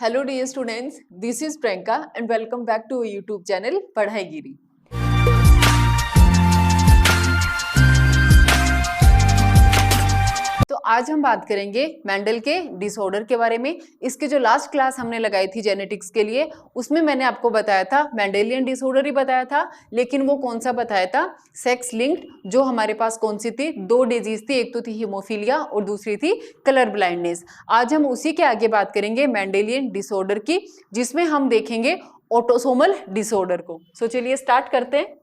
Hello dear students, this is Priyanka and welcome back to YouTube channel Padhai Giri. तो आज हम बात करेंगे मेंडल के डिसऑर्डर के बारे में। इसके जो लास्ट क्लास हमने लगाई थी जेनेटिक्स के लिए, उसमें मैंने आपको बताया था मेंडेलियन डिसऑर्डर ही बताया था, लेकिन वो कौन सा बताया था? Sex linked. जो हमारे पास कौन सी थी? दो डिजीज थी, एक तो थी हीमोफीलिया और दूसरी थी कलर ब्लाइंडनेस। आज हम उसी के आगे बात करेंगे मेंडेलियन डिसऑर्डर की, जिसमें हम देखेंगे ऑटोसोमल डिसऑर्डर को। सो चलिए स्टार्ट करते हैं।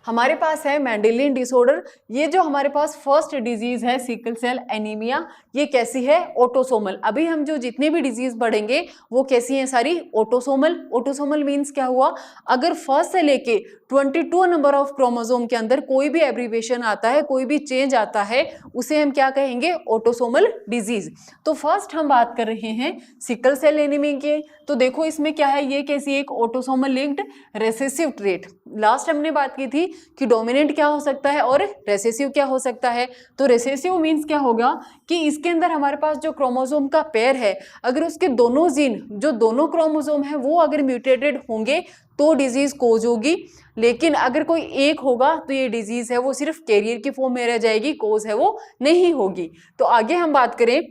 हमारे पास है मेंडेलियन डिसऑर्डर। ये जो हमारे पास फर्स्ट डिजीज है सिकल सेल एनीमिया, ये कैसी है? ऑटोसोमल। अभी हम जो जितने भी डिजीज पढ़ेंगे वो कैसी हैं? सारी ऑटोसोमल। ऑटोसोमल मीन्स क्या हुआ? अगर फर्स्ट से लेके 22 नंबर ऑफ क्रोमोसोम के अंदर कोई भी एब्रीविएशन आता है, कोई भी चेंज आता है, उसे हम क्या कहेंगे? Autosomal disease. तो फर्स्ट हम बात कर रहे हैं सिकल सेल एनीमिया की। तो देखो इसमें क्या है, ये कैसी एक autosomal linked recessive trait. Last हमने बात की थी कि डोमिनेंट क्या हो सकता है और रेसेसिव क्या हो सकता है। तो रेसेसिव मीन्स क्या होगा कि इसके अंदर हमारे पास जो क्रोमोसोम का पेयर है, अगर उसके दोनों जीन, जो दोनों क्रोमोसोम है, वो अगर म्यूटेटेड होंगे तो डिजीज कोज होगी। लेकिन अगर कोई एक होगा तो ये डिजीज है वो सिर्फ कैरियर की फॉर्म में रह जाएगी, कोज है वो नहीं होगी। तो आगे हम बात करें,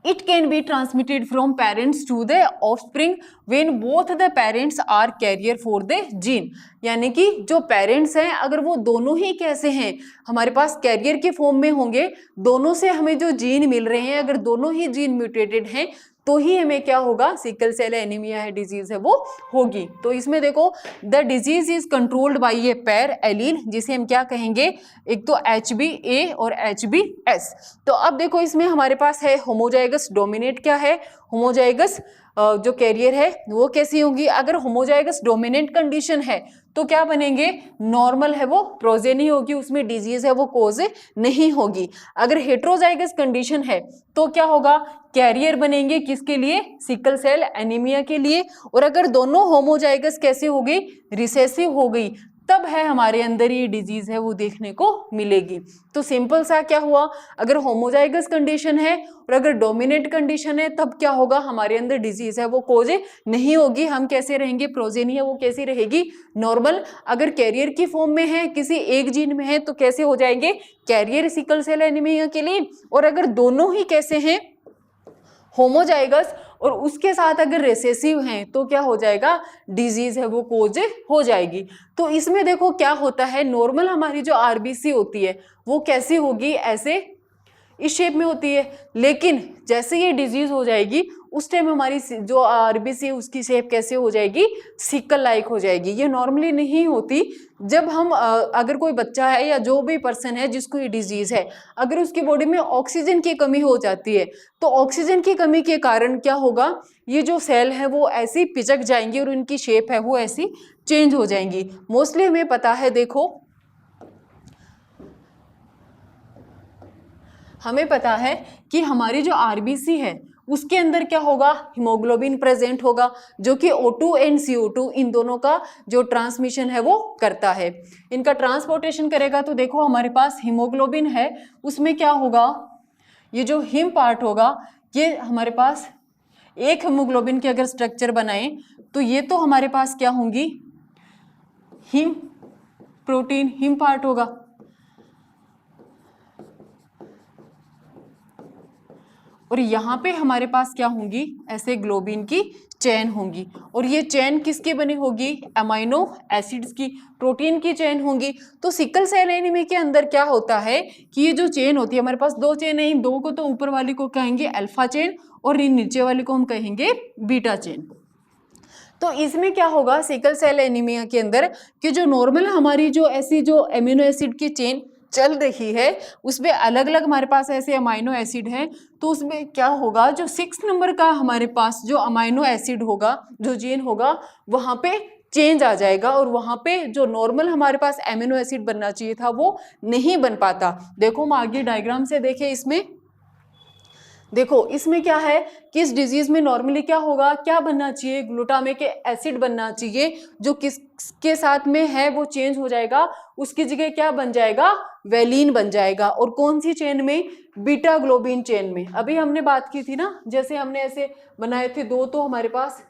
it can be transmitted from parents to the offspring when both the parents are carrier for the gene। यानी कि जो पेरेंट्स हैं, अगर वो दोनों ही कैसे हैं, हमारे पास कैरियर के फॉर्म में होंगे, दोनों से हमें जो जीन मिल रहे हैं, अगर दोनों ही जीन म्यूटेटेड हैं तो ही हमें क्या होगा? सिकल सेल एनीमिया है डिजीज है वो होगी। तो इसमें देखो, the disease is controlled by a pair allele, जिसे हम क्या कहेंगे? एक तो HBA और HBS। तो अब देखो इसमें हमारे पास है होमोजाइगस डोमिनेट। क्या है? होमोजाइगस जो कैरियर है वो कैसी होगी? अगर होमोजाइगस डोमिनेंट कंडीशन है तो क्या बनेंगे? नॉर्मल है वो प्रोजेनी होगी, उसमें डिजीज है वो कोज नहीं होगी। अगर हेट्रोजाइगस कंडीशन है तो क्या होगा? कैरियर बनेंगे किसके लिए? सिकल सेल एनीमिया के लिए। और अगर दोनों होमोजाइगस कैसे हो गई? रिसेसिव हो गई, तब है हमारे अंदर ये डिजीज है वो देखने को मिलेगी। तो सिंपल सा क्या हुआ, अगर होमोजाइगस कंडीशन है और अगर डोमिनेंट कंडीशन है, तब क्या होगा? हमारे अंदर डिजीज है वो कोज नहीं होगी। हम कैसे रहेंगे? प्रोजेनी है वो कैसी रहेगी? नॉर्मल। अगर कैरियर की फॉर्म में है, किसी एक जीन में है, तो कैसे हो जाएंगे? कैरियर सिकल सेल एनीमिया के लिए। और अगर दोनों ही कैसे हैं? होमोजाइगस और उसके साथ अगर रिसेसिव हैं, तो क्या हो जाएगा? डिजीज है वो कोज हो जाएगी। तो इसमें देखो क्या होता है, नॉर्मल हमारी जो आरबीसी होती है वो कैसी होगी? ऐसे इस शेप में होती है। लेकिन जैसे ये डिजीज हो जाएगी, उस टाइम हमारी जो आरबीसी है उसकी शेप कैसे हो जाएगी? सिकल लाइक हो जाएगी। ये नॉर्मली नहीं होती। जब हम अगर कोई बच्चा है या जो भी पर्सन है जिसको ये डिजीज है, अगर उसकी बॉडी में ऑक्सीजन की कमी हो जाती है, तो ऑक्सीजन की कमी के कारण क्या होगा? ये जो सेल है वो ऐसी पिचक जाएंगी और उनकी शेप है वो ऐसी चेंज हो जाएंगी। मोस्टली हमें पता है, देखो हमें पता है कि हमारी जो आरबीसी है उसके अंदर क्या होगा? हीमोग्लोबिन प्रेजेंट होगा, जो कि O2 एंड CO2 इन दोनों का जो ट्रांसमिशन है वो करता है, इनका ट्रांसपोर्टेशन करेगा। तो देखो हमारे पास हीमोग्लोबिन है, उसमें क्या होगा? ये जो हिम पार्ट होगा, ये हमारे पास एक हीमोग्लोबिन के अगर स्ट्रक्चर बनाए तो ये तो हमारे पास क्या होंगी? हिम प्रोटीन, हिम पार्ट होगा। और यहाँ पे हमारे पास क्या होंगी? ऐसे ग्लोबिन की चेन होंगी। और ये चेन किसकी बनी होगी? अमाइनो एसिड्स की, प्रोटीन की चेन होंगी। तो सिकल सेल एनीमिया के अंदर क्या होता है कि ये जो चेन होती है, हमारे पास दो चेन है, इन दो को तो ऊपर वाली को कहेंगे अल्फा चेन और इन नीचे वाली को हम कहेंगे बीटा चेन। तो इसमें क्या होगा सिकल सेल एनीमिया के अंदर कि जो नॉर्मल हमारी जो ऐसी जो अमीनो एसिड की चेन चल रही है, उसमें अलग अलग हमारे पास ऐसे अमाइनो एसिड हैं, तो उसमें क्या होगा? जो 6 नंबर का हमारे पास जो अमाइनो एसिड होगा, जो जीन होगा, वहां पे चेंज आ जाएगा और वहां पे जो नॉर्मल हमारे पास एमिनो एसिड बनना चाहिए था वो नहीं बन पाता। देखो हम आगे डायग्राम से देखें, इसमें देखो इसमें क्या है कि इस डिजीज में नॉर्मली क्या होगा, क्या बनना चाहिए, ग्लूटामिक एसिड बनना चाहिए, जो किसके साथ में है वो चेंज हो जाएगा, उसकी जगह क्या बन जाएगा, वेलिन बन जाएगा। और कौन सी चेन में, बीटा ग्लोबिन चेन में। अभी हमने बात की थी ना, जैसे हमने ऐसे बनाए थे दो, तो हमारे पास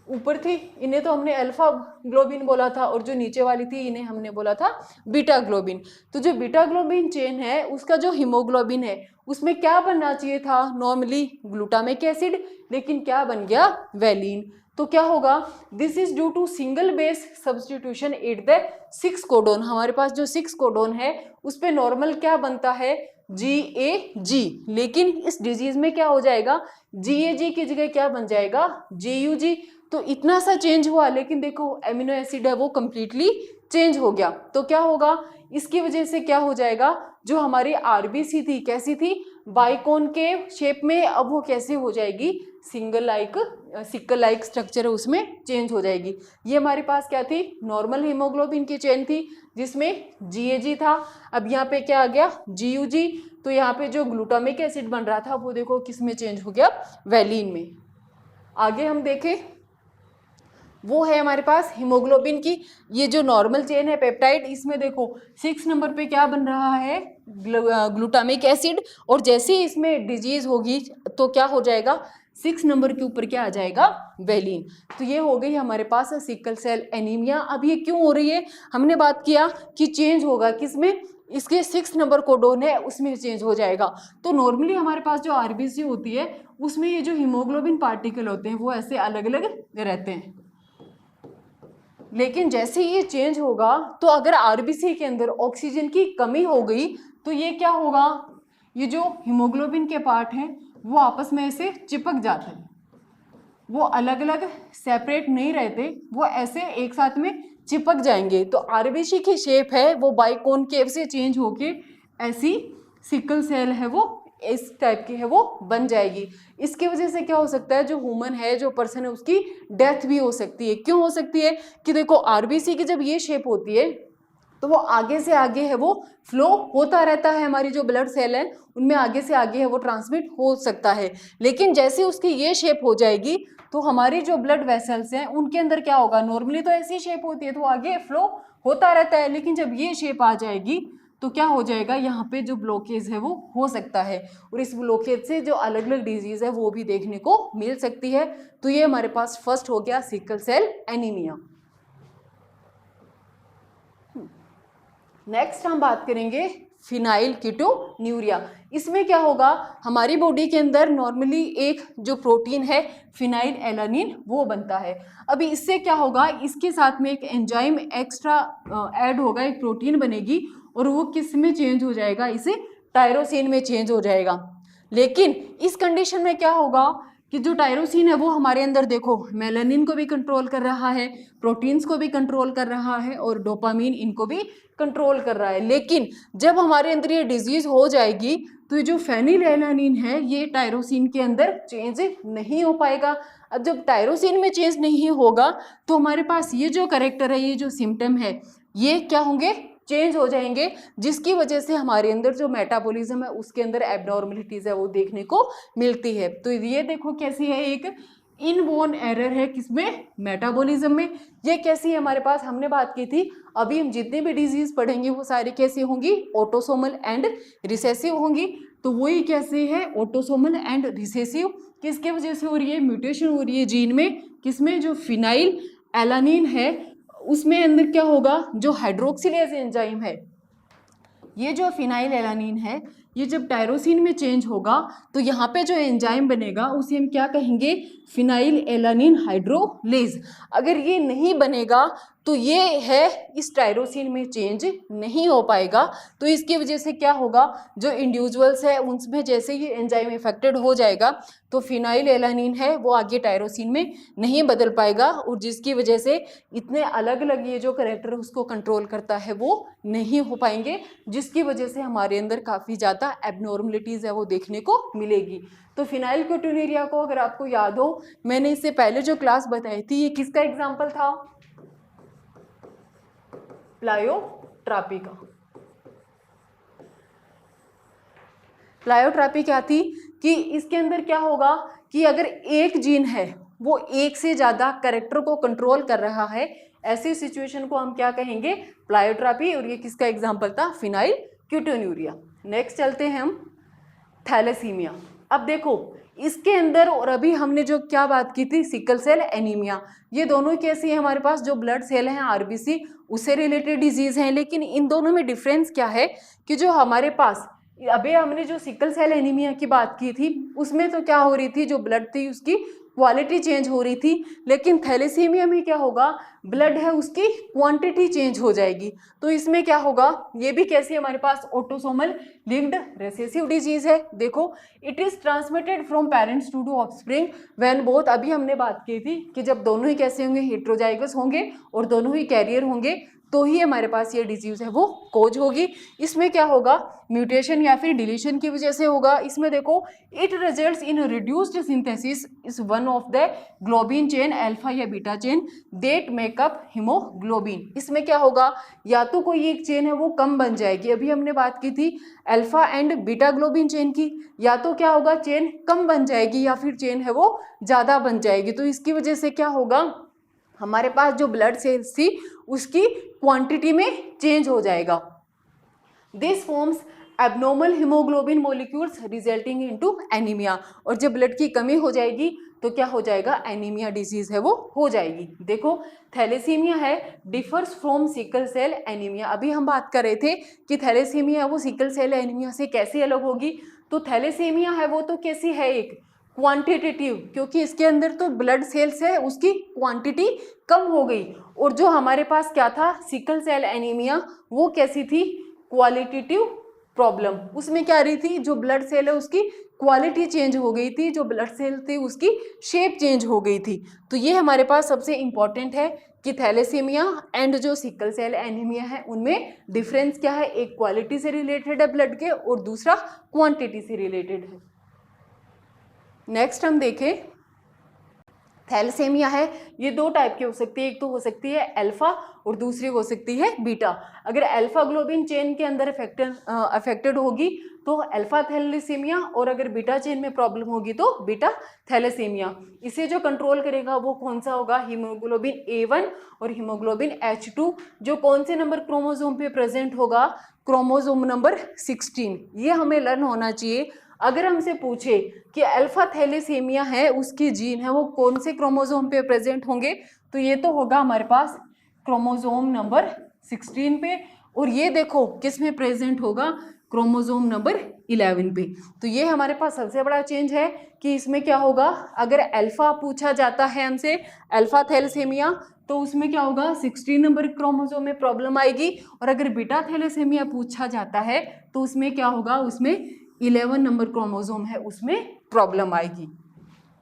ऊपर थी, इन्हें तो हमने अल्फा ग्लोबिन बोला था, और जो नीचे वाली थी इन्हें हमने बोला था बीटा ग्लोबिन। तो जो बीटा ग्लोबिन चेन है उसका जो हीमोग्लोबिन है उसमें क्या बनना चाहिए था, नॉर्मली ग्लूटामिक एसिड, लेकिन क्या बन गया, वेलिन। तो क्या होगा, this is due to single base substitution at the 6 codon. हमारे पास जो 6 कोडोन है उस पे नॉर्मल क्या बनता है, GAG, लेकिन इस डिजीज में क्या हो जाएगा, GAG की जगह क्या बन जाएगा, GUG। तो इतना सा चेंज हुआ, लेकिन देखो एमिनो एसिड है वो कंप्लीटली चेंज हो गया। तो क्या होगा, इसकी वजह से क्या हो जाएगा, जो हमारी आरबीसी थी कैसी थी, बाइकोन के शेप में, अब वो कैसे हो जाएगी, सिक्कल लाइक स्ट्रक्चर है उसमें चेंज हो जाएगी। ये हमारे पास क्या थी, नॉर्मल हीमोग्लोबिन की चेन थी जिसमें GAG था। अब यहाँ पे क्या आ गया, GUG। तो यहाँ पे जो ग्लूटामिक एसिड बन रहा था वो देखो किस में चेंज हो गया, वेलिन में। आगे हम देखें, वो है हमारे पास हीमोग्लोबिन की ये जो नॉर्मल चेन है पेप्टाइड, इसमें देखो 6 नंबर पे क्या बन रहा है, ग्लूटामिक एसिड। और जैसे ही इसमें डिजीज होगी तो क्या हो जाएगा, 6 नंबर के ऊपर क्या आ जाएगा, वेलिन। तो ये हो गई हमारे पास सिकल सेल एनीमिया। अब ये क्यों हो रही है, हमने बात किया कि चेंज होगा किसमें, इसके 6 नंबर कोडोन है उसमें चेंज हो जाएगा। तो नॉर्मली हमारे पास जो आरबीसी होती है उसमें ये जो हीमोग्लोबिन पार्टिकल होते हैं वो ऐसे अलग अलग रहते हैं, लेकिन जैसे ये चेंज होगा तो अगर आरबीसी के अंदर ऑक्सीजन की कमी हो गई तो ये क्या होगा, ये जो हीमोग्लोबिन के पार्ट हैं वो आपस में ऐसे चिपक जाते हैं, वो अलग अलग सेपरेट नहीं रहते, वो ऐसे एक साथ में चिपक जाएंगे। तो आरबीसी की शेप है वो बाइकॉनकेव से चेंज होके ऐसी सिकल सेल है वो इस टाइप की है वो बन जाएगी। इसकी वजह से क्या हो सकता है, जो ह्यूमन है, जो पर्सन है, उसकी डेथ भी हो सकती है। क्यों हो सकती है कि देखो आरबीसी की जब ये शेप होती है तो वो आगे से आगे है वो फ्लो होता रहता है, हमारी जो ब्लड सेल है उनमें आगे से आगे है वो ट्रांसमिट हो सकता है। लेकिन जैसे उसकी ये शेप हो जाएगी तो हमारी जो ब्लड वेसल्स हैं उनके अंदर क्या होगा, नॉर्मली तो ऐसी शेप होती है तो आगे फ्लो होता रहता है, लेकिन जब ये शेप आ जाएगी तो क्या हो जाएगा, यहाँ पे जो ब्लॉकेज है वो हो सकता है, और इस ब्लॉकेज से जो अलग अलग डिजीज है वो भी देखने को मिल सकती है। तो ये हमारे पास फर्स्ट हो गया सिकल सेल एनीमिया। नेक्स्ट हम बात करेंगे फिनाइल कीटोन्यूरिया। इसमें क्या होगा, हमारी बॉडी के अंदर नॉर्मली एक जो प्रोटीन है फिनाइल एलानिन वो बनता है। अभी इससे क्या होगा, इसके साथ में एक एंजाइम एक्स्ट्रा ऐड होगा, एक प्रोटीन बनेगी और वो किस में चेंज हो जाएगा, इसे टायरोसिन में चेंज हो जाएगा। लेकिन इस कंडीशन में क्या होगा कि जो टायरोसिन है वो हमारे अंदर देखो मेलानिन को भी कंट्रोल कर रहा है, प्रोटीन्स को भी कंट्रोल कर रहा है और डोपामीन इनको भी कंट्रोल कर रहा है। लेकिन जब हमारे अंदर ये डिजीज हो जाएगी तो ये जो फेनिलएलानिन है ये टायरोसिन के अंदर चेंज नहीं हो पाएगा। अब जब टायरोसिन में चेंज नहीं होगा तो हमारे पास ये जो कैरेक्टर है, ये जो सिम्टम है, ये क्या होंगे, चेंज हो जाएंगे, जिसकी वजह से हमारे अंदर जो मेटाबॉलिज्म है उसके अंदर एबनॉर्मलिटीज है वो देखने को मिलती है। तो ये देखो कैसी है, एक इनबोर्न एरर है किसमें, मेटाबॉलिज्म में। ये कैसी है, हमारे पास हमने बात की थी, अभी हम जितने भी डिजीज पढ़ेंगे वो सारी कैसी होंगी, ऑटोसोमल एंड रिसेसिव होंगी। तो वही कैसे है, ऑटोसोमल एंड रिसेसिव, किसके वजह से हो रही है, म्यूटेशन हो रही है जीन में, किसमें, जो फिनाइल एलानिन है उसमें अंदर क्या होगा, जो हाइड्रोक्सिलेज एंजाइम है, ये जो फिनाइल एलानिन है ये जब टायरोसिन में चेंज होगा तो यहाँ पे जो एंजाइम बनेगा उसे हम क्या कहेंगे, फिनाइल एलानिन हाइड्रोलेज। अगर ये नहीं बनेगा तो ये है इस टायरोसिन में चेंज नहीं हो पाएगा। तो इसकी वजह से क्या होगा, जो इंडिविजुअल्स है उनमें जैसे ये एंजाइम इफेक्टेड हो जाएगा तो फिनाइल एलानिन है वो आगे टायरोसिन में नहीं बदल पाएगा, और जिसकी वजह से इतने अलग अलग ये जो करेक्टर उसको कंट्रोल करता है वो नहीं हो पाएंगे, जिसकी वजह से हमारे अंदर काफ़ी ज़्यादा एबनॉर्मलिटीज़ है वो देखने को मिलेगी। तो फिनाइल कीटोन्यूरिया को अगर आपको याद हो, मैंने इससे पहले जो क्लास बताई थी ये किसका एग्जाम्पल था, प्लायोट्रापी का। प्लायोट्रॉपी क्या थी कि इसके अंदर क्या होगा कि अगर एक जीन है वो एक से ज़्यादा कैरेक्टर को कंट्रोल कर रहा है, ऐसी सिचुएशन को हम क्या कहेंगे, प्लायोट्रॉपी। और ये किसका एग्जाम्पल था, फिनाइल क्यूटोन्यूरिया। नेक्स्ट चलते हैं हम थैलेसीमिया। अब देखो इसके अंदर, और अभी हमने जो क्या बात की थी, सिकल सेल एनीमिया, ये दोनों कैसी है हमारे पास, जो ब्लड सेल हैं आरबीसी उससे रिलेटेड डिजीज हैं। लेकिन इन दोनों में डिफरेंस क्या है कि जो हमारे पास अभी हमने जो सिकल सेल एनीमिया की बात की थी उसमें तो क्या हो रही थी, जो ब्लड थी उसकी क्वालिटी चेंज हो रही थी। लेकिन थैलेसीमिया में क्या होगा, ब्लड है उसकी क्वांटिटी चेंज हो जाएगी। तो इसमें क्या होगा, ये भी कैसी हमारे पास ऑटोसोमल लिंक्ड रिसेसिव डिजीज है। देखो it is transmitted from parents to offspring when both, अभी हमने बात की थी कि जब दोनों ही कैसे होंगे, हेट्रोजाइगस होंगे और दोनों ही कैरियर होंगे, तो ही हमारे पास ये डिजीज है वो कोज होगी। इसमें क्या होगा, म्यूटेशन या फिर डिलीशन की वजह से होगा। इसमें देखो it results in reduced synthesis is one of the globin chain alpha या beta chain that make up haemoglobin. इसमें क्या होगा, या तो कोई एक चेन है वो कम बन जाएगी, अभी हमने बात की थी alpha and beta globin chain की, या तो क्या होगा चेन कम बन जाएगी या फिर चेन है वो ज़्यादा बन जाएगी। तो इसकी वजह से क्या होगा, हमारे पास जो ब्लड सेल्स थी उसकी क्वांटिटी में चेंज हो जाएगा। This forms abnormal haemoglobin molecules resulting into anaemia. और जब ब्लड की कमी हो जाएगी तो क्या हो जाएगा, एनीमिया डिजीज है वो हो जाएगी। देखो थैलेसीमिया है differs from sickle cell anaemia. अभी हम बात कर रहे थे कि थैलेसीमिया वो सिकल सेल एनीमिया से कैसे अलग होगी। तो थैलेसीमिया है वो तो कैसी है, एक क्वांटिटेटिव, क्योंकि इसके अंदर तो ब्लड सेल्स है उसकी क्वांटिटी कम हो गई। और जो हमारे पास क्या था, सिकल सेल एनीमिया, वो कैसी थी, क्वालिटेटिव प्रॉब्लम। उसमें क्या रही थी, जो ब्लड सेल है उसकी क्वालिटी चेंज हो गई थी, जो ब्लड सेल थी उसकी शेप चेंज हो गई थी। तो ये हमारे पास सबसे इंपॉर्टेंट है कि थैलेसीमिया एंड जो सिकल सेल एनीमिया है उनमें डिफरेंस क्या है, एक क्वालिटी से रिलेटेड है ब्लड के और दूसरा क्वांटिटी से रिलेटेड है। नेक्स्ट हम देखें थैलेसीमिया है, ये दो टाइप की हो सकती है, एक तो हो सकती है अल्फा और दूसरी हो सकती है बीटा। अगर अल्फा ग्लोबिन चेन के अंदर अफेक्टेड होगी तो अल्फा थैलेसीमिया, और अगर बीटा चेन में प्रॉब्लम होगी तो बीटा थैलेसीमिया। इसे जो कंट्रोल करेगा वो कौन सा होगा, हीमोग्लोबिन A1 और हीमोग्लोबिन H2, जो कौन से नंबर क्रोमोसोम पे प्रेजेंट होगा, क्रोमोसोम नंबर 16। ये हमें लर्न होना चाहिए। अगर हमसे पूछे कि अल्फा थैलेसीमिया है उसकी जीन है वो कौन से क्रोमोसोम पे प्रेजेंट होंगे, तो ये तो होगा हमारे पास क्रोमोसोम नंबर 16 पे। और ये देखो किस में प्रेजेंट होगा, क्रोमोसोम नंबर 11 पे। तो ये हमारे पास सबसे बड़ा चेंज है कि इसमें क्या होगा, अगर अल्फा पूछा जाता है हमसे अल्फा थैलेसीमिया तो उसमें क्या होगा, 16 नंबर क्रोमोसोम में प्रॉब्लम आएगी। और अगर बीटा थैलेसीमिया पूछा जाता है तो उसमें क्या होगा, उसमें 11 नंबर क्रोमोसोम है उसमें प्रॉब्लम आएगी।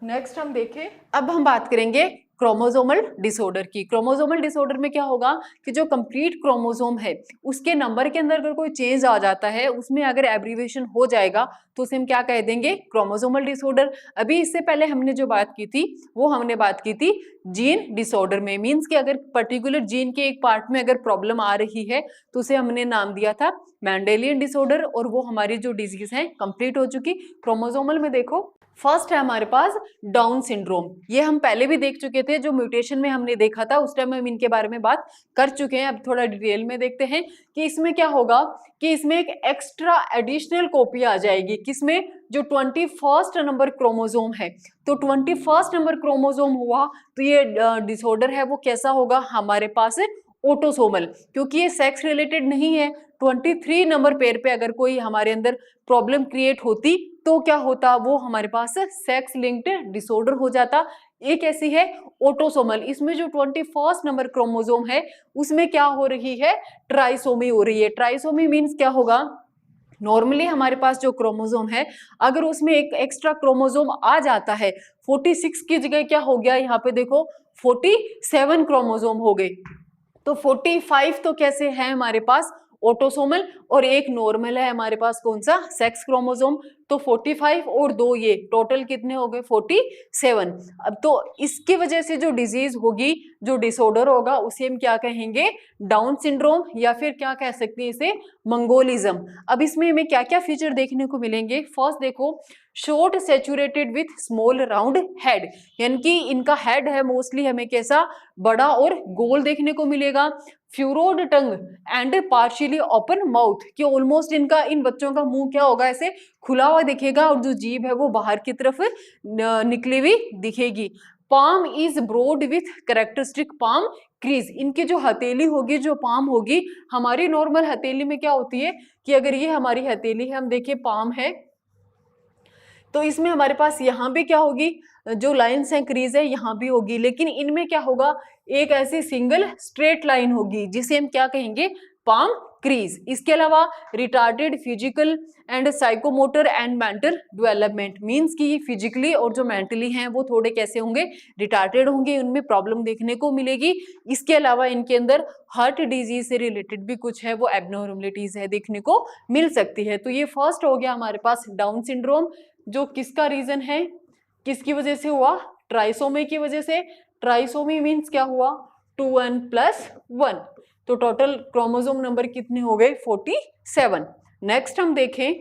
नेक्स्ट हम देखें, अब हम बात करेंगे क्रोमोसोमल डिसऑर्डर की। क्रोमोसोमल डिसऑर्डर में क्या होगा कि जो कंप्लीट क्रोमोसोम है उसके नंबर के अंदर अगर कोई चेंज आ जाता है, उसमें अगर एब्रीविएशन हो जाएगा तो उसे हम क्या कह देंगे, क्रोमोसोमल डिसऑर्डर। अभी इससे पहले हमने जो बात की थी वो हमने बात की थी जीन डिसऑर्डर में, मीन्स कि अगर पर्टिकुलर जीन के एक पार्ट में अगर प्रॉब्लम आ रही है तो उसे हमने नाम दिया था मेंडेलियन डिसऑर्डर, और वो हमारी जो डिजीज है कंप्लीट हो चुकी। क्रोमोसोमल में देखो फर्स्ट है हमारे पास डाउन सिंड्रोम, ये हम पहले भी देख चुके थे, जो म्यूटेशन में हमने देखा था उस टाइम हम इनके बारे में बात कर चुके हैं। अब थोड़ा डिटेल में देखते हैं कि इसमें क्या होगा कि इसमें एक एक्स्ट्रा एडिशनल कॉपी आ जाएगी, किसमें, जो 21st नंबर क्रोमोसोम है। तो 21st नंबर क्रोमोसोम हुआ तो ये डिसऑर्डर है वो कैसा होगा हमारे पास, ऑटोसोमल, क्योंकि ये सेक्स रिलेटेड नहीं है। 23 नंबर पेयर पे अगर कोई हमारे अंदर प्रॉब्लम क्रिएट होती तो क्या होता, वो हमारे पास सेक्स लिंक्ड डिसऑर्डर हो जाता। एक ऐसी है ऑटोसोमल, इसमें जो 21st नंबर क्रोमोसोम है उसमें क्या हो रही है, ट्राइसोमी हो रही है। ट्राइसोमी मीन्स क्या होगा, नॉर्मली हमारे पास जो क्रोमोसोम है अगर उसमें एक एक्स्ट्रा क्रोमोसोम आ जाता है, 46 की जगह क्या हो गया, यहाँ पे देखो 47 क्रोमोसोम हो गए। तो 45 तो कैसे है हमारे पास ऑटोसोमल, और एक नॉर्मल है हमारे पास कौन सा, सेक्स क्रोमोसोम। तो 45 और 2 ये टोटल कितने हो गए 47। अब तो इसकी वजह से जो डिजीज होगी, जो डिसऑर्डर होगा, उसे हम क्या कहेंगे, डाउन सिंड्रोम, या फिर क्या कह सकते हैं इसे, मंगोलिज्म। अब इसमें हमें क्या क्या फीचर देखने को मिलेंगे। फर्स्ट देखो, short saturated with small round head, यानी कि इनका हेड है मोस्टली हमें कैसा, बड़ा और गोल देखने को मिलेगा। Furrowed tongue and partially open mouth, कि ऑलमोस्ट इनका, इन बच्चों का मुंह क्या होगा, ऐसे खुला हुआ दिखेगा और जो जीभ है वो बाहर की तरफ निकली हुई दिखेगी। Palm is broad with characteristic palm crease, इनकी जो हथेली होगी, जो पाम होगी, हमारी नॉर्मल हथेली में क्या होती है कि अगर ये हमारी हथेली है, हम देखिए पाम है, तो इसमें हमारे पास यहाँ भी क्या होगी, जो लाइन्स हैं क्रीज है यहाँ भी होगी, लेकिन इनमें क्या होगा, एक ऐसी सिंगल स्ट्रेट लाइन होगी जिसे हम क्या कहेंगे, पाम क्रीज। इसके अलावा retarded physical and psychomotor and mental development, means कि फिजिकली और जो मेंटली हैं वो थोड़े कैसे होंगे, रिटार्डेड होंगे, उनमें प्रॉब्लम देखने को मिलेगी। इसके अलावा इनके अंदर हार्ट डिजीज से रिलेटेड भी कुछ है वो एबनॉर्मलिटीज है देखने को मिल सकती है। तो ये फर्स्ट हो गया हमारे पास डाउन सिंड्रोम, जो किसका रीजन है, किसकी वजह से हुआ, ट्राइसोमी की वजह से। ट्राइसोमी मींस क्या हुआ, 2n+1, तो टोटल क्रोमोसोम नंबर कितने हो गए, 47। नेक्स्ट हम देखें,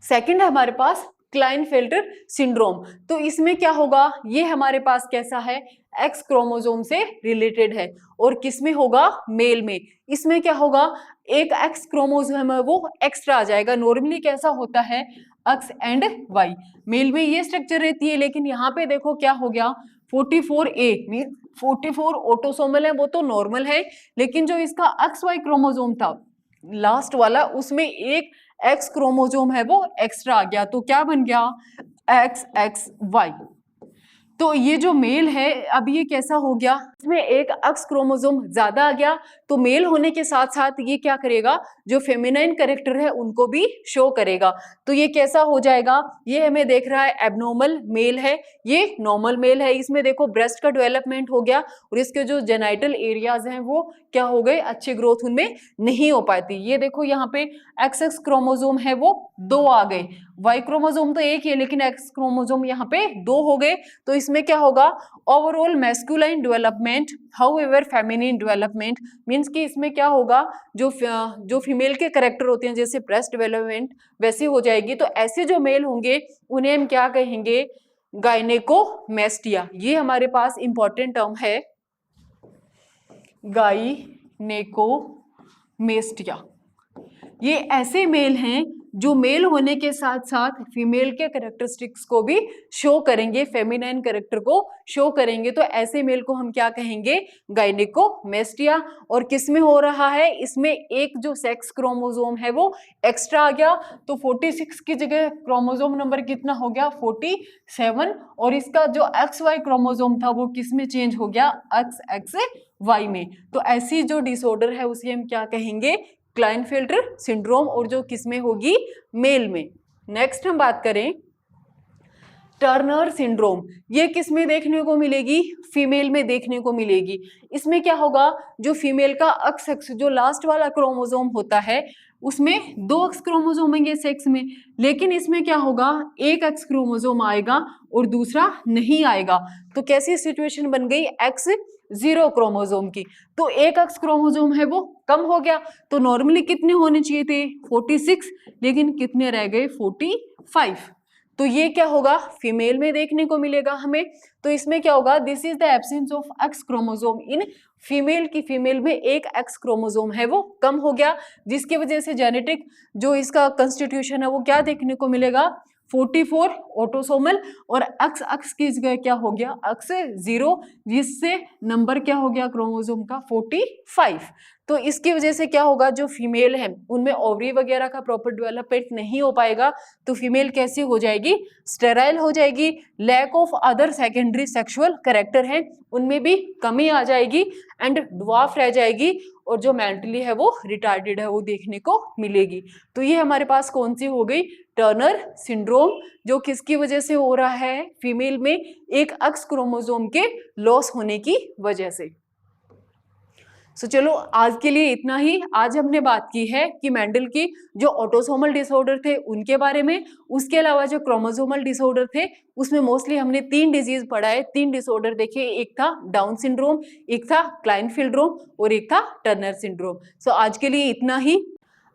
सेकंड है हमारे पास क्लाइनफेल्टर सिंड्रोम। तो इसमें क्या होगा, ये हमारे पास कैसा है, एक्स क्रोमोसोम से रिलेटेड है, और किसमें होगा, मेल में। इसमें क्या होगा, एक एक्स क्रोमोसोम है वो एक्स्ट्रा आ जाएगा। नॉर्मली कैसा होता है, एक्स एंड वाई, मेल में ये स्ट्रक्चर रहती है, लेकिन यहाँ पे देखो क्या हो गया, 44A मीन 44 ऑटोसोमल है, वो तो नॉर्मल है, लेकिन जो इसका एक्स वाई क्रोमोसोम था लास्ट वाला, उसमें एक एक्स क्रोमोसोम है वो एक्स्ट्रा आ गया, तो क्या बन गया, XXY। तो ये जो मेल है, अब ये कैसा हो गया, इसमें एक एक्स क्रोमोसोम ज्यादा आ गया, तो मेल होने के साथ साथ ये क्या करेगा, जो फेमिनाइन कैरेक्टर है उनको भी शो करेगा। तो ये कैसा हो जाएगा, ये हमें देख रहा है एबनॉर्मल मेल है, ये नॉर्मल मेल है। इसमें देखो ब्रेस्ट का डेवलपमेंट हो गया, और इसके जो जेनाइटल एरियाज हैं वो क्या हो गए, अच्छी ग्रोथ उनमें नहीं हो पाती। ये देखो यहाँ पे XX क्रोमोसोम है वो 2 आ गए, वाई क्रोमोसोम तो एक ही है, लेकिन एक्स क्रोमोसोम यहाँ पे 2 हो गए। तो इसमें क्या होगा, overall masculine development, however feminine development, means कि इसमें क्या होगा, जो फीमेल के कैरेक्टर होते हैं जैसे ब्रेस्ट डेवलपमेंट वैसी हो जाएगी। तो ऐसे जो मेल होंगे उन्हें हम क्या कहेंगे, गायनेकोमेस्टिया। ये हमारे पास इंपॉर्टेंट टर्म है, गायनेकोमेस्टिया। ये ऐसे मेल हैं जो मेल होने के साथ साथ फीमेल के कैरेक्टरिस्टिक्स को भी शो करेंगे, फेमिनाइन कैरेक्टर को शो करेंगे। तो ऐसे मेल को हम क्या कहेंगे, गायनेकोमेस्टिया। और किसमें हो रहा है, इसमें एक जो सेक्स क्रोमोसोम है वो एक्स्ट्रा आ गया, तो 46 की जगह क्रोमोसोम नंबर कितना हो गया, 47। और इसका जो XY क्रोमोसोम था वो किस में चेंज हो गया, XXY में। तो ऐसी जो डिसऑर्डर है उसे हम क्या कहेंगे, क्लाइनफेल्टर सिंड्रोम, और जो किसमें होगी, मेल में। नेक्स्ट हम बात करें टर्नर सिंड्रोम, ये किसमें देखने को मिलेगी, फीमेल में देखने को मिलेगी। इसमें क्या होगा, जो फीमेल का एक्स जो लास्ट वाला क्रोमोसोम होता है उसमें 2 एक्स क्रोमोसोम होंगे सेक्स में, लेकिन इसमें क्या होगा, एक एक्स क्रोमोसोम आएगा और दूसरा नहीं आएगा। तो कैसी सिचुएशन बन गई, X0 क्रोमोसोम की। तो एक एक्स क्रोमोसोम है वो कम हो गया, तो नॉर्मली कितने होने चाहिए थे, 46, लेकिन कितने रह गए, 45। तो ये क्या होगा, फीमेल में देखने को मिलेगा हमें। तो इसमें क्या होगा, this is the absence of x chromosome in female, की फीमेल में एक एक्स क्रोमोसोम है वो कम हो गया, जिसकी वजह से जेनेटिक जो इसका कंस्टिट्यूशन है वो क्या देखने को मिलेगा, 44 ऑटोसोमल, और एक्स की जगह क्या हो गया, X0, जिससे नंबर क्या हो गया क्रोमोसोम का, 45। तो इसकी वजह से क्या होगा, जो फीमेल है उनमें ओवरी वगैरह का प्रॉपर डेवलपमेंट नहीं हो पाएगा, तो फीमेल कैसी हो जाएगी, स्टेराइल हो जाएगी। Lack of other secondary sexual character है उनमें भी कमी आ जाएगी, एंड ड्वार्फ रह जाएगी, और जो मेंटली है वो रिटार्डेड है वो देखने को मिलेगी। तो ये हमारे पास कौन सी हो गई, टर्नर सिंड्रोम, जो किसकी वजह से हो रहा है, फीमेल में एक एक्स क्रोमोसोम के लॉस होने की वजह से। सो चलो आज के लिए इतना ही। आज हमने बात की है कि मेंडल की जो ऑटोसोमल डिसऑर्डर थे उनके बारे में, उसके अलावा जो क्रोमोसोमल डिसऑर्डर थे उसमें मोस्टली हमने 3 डिजीज पढ़ा है, 3 डिसऑर्डर देखे, एक था डाउन सिंड्रोम, एक था क्लाइनफील्ड और एक था टर्नर सिंड्रोम। सो आज के लिए इतना ही।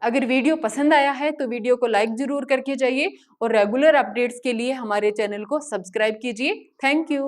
अगर वीडियो पसंद आया है तो वीडियो को लाइक जरूर करके जाइए और रेगुलर अपडेट्स के लिए हमारे चैनल को सब्सक्राइब कीजिए। Thank you.